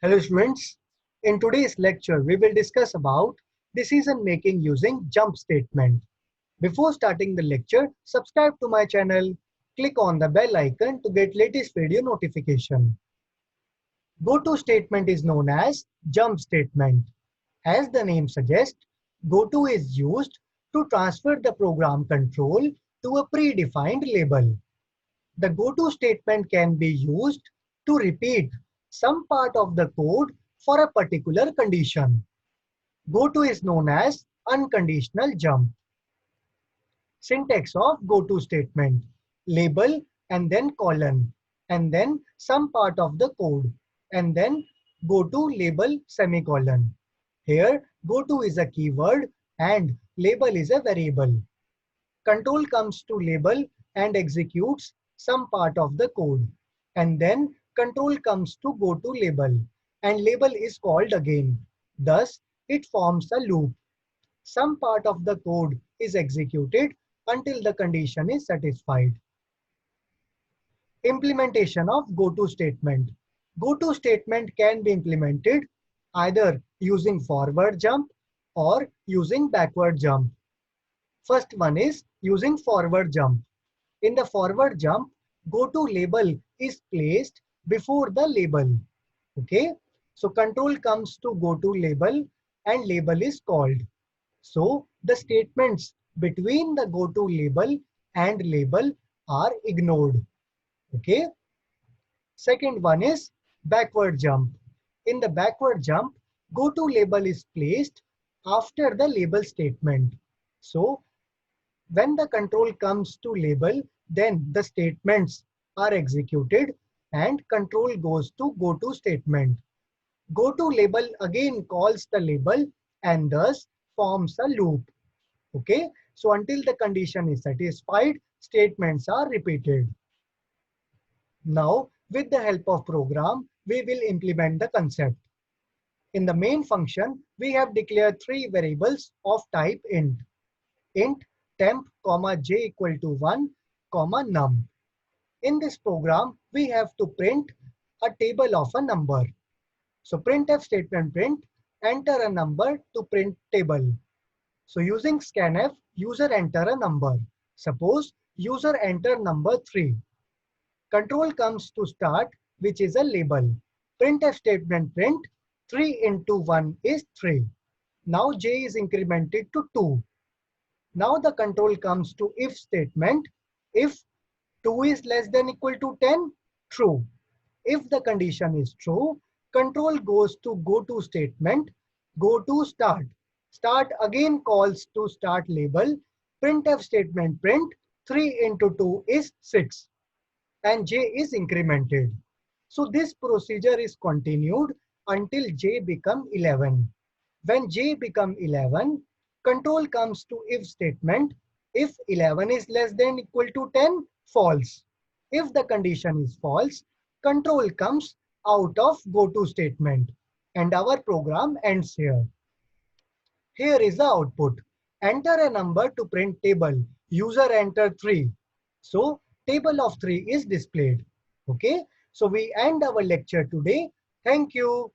Hello students, in today's lecture we will discuss about decision making using jump statement. Before starting the lecture, subscribe to my channel, click on the bell icon to get latest video notification. Goto statement is known as jump statement. As the name suggests, goto is used to transfer the program control to a predefined label. The goto statement can be used to repeat some part of the code for a particular condition. Goto is known as unconditional jump. Syntax of goto statement: label and then colon and then some part of the code and then goto label semicolon. Here goto is a keyword and label is a variable. Control comes to label and executes some part of the code. And then control comes to go to label and label is called again. Thus, it forms a loop. Some part of the code is executed until the condition is satisfied. Implementation of goto statement. Goto statement can be implemented either using forward jump or using backward jump. First one is using forward jump. In the forward jump, goto label is placed before the label. Okay, so control comes to goto label and label is called. So the statements between the goto label and label are ignored. Okay. Second one is backward jump. In the backward jump, goto label is placed after the label statement. So when the control comes to label, then the statements are executed and control goes to goto statement. Goto label again calls the label and thus forms a loop. Okay, so until the condition is satisfied, statements are repeated. Now, with the help of program, we will implement the concept. In the main function, we have declared three variables of type int. Int temp, j equal to 1, num. In this program, we have to print a table of a number. So printf statement print, enter a number to print table. So using scanf, user enter a number. Suppose user enter number 3. Control comes to start, which is a label. Printf statement print 3 into 1 is 3. Now j is incremented to 2. Now the control comes to if statement. If 2 is less than equal to 10, true. If the condition is true, control goes to go to statement, go to start. Start again calls to start label. Printf statement print 3 into 2 is 6 and j is incremented. So this procedure is continued until j become 11. When j become 11, control comes to if statement. If 11 is less than equal to 10, false. If the condition is false, control comes out of go to statement and our program ends here. Here is the output. Enter a number to print table. User enter 3. So table of 3 is displayed. Okay. So we end our lecture today. Thank you.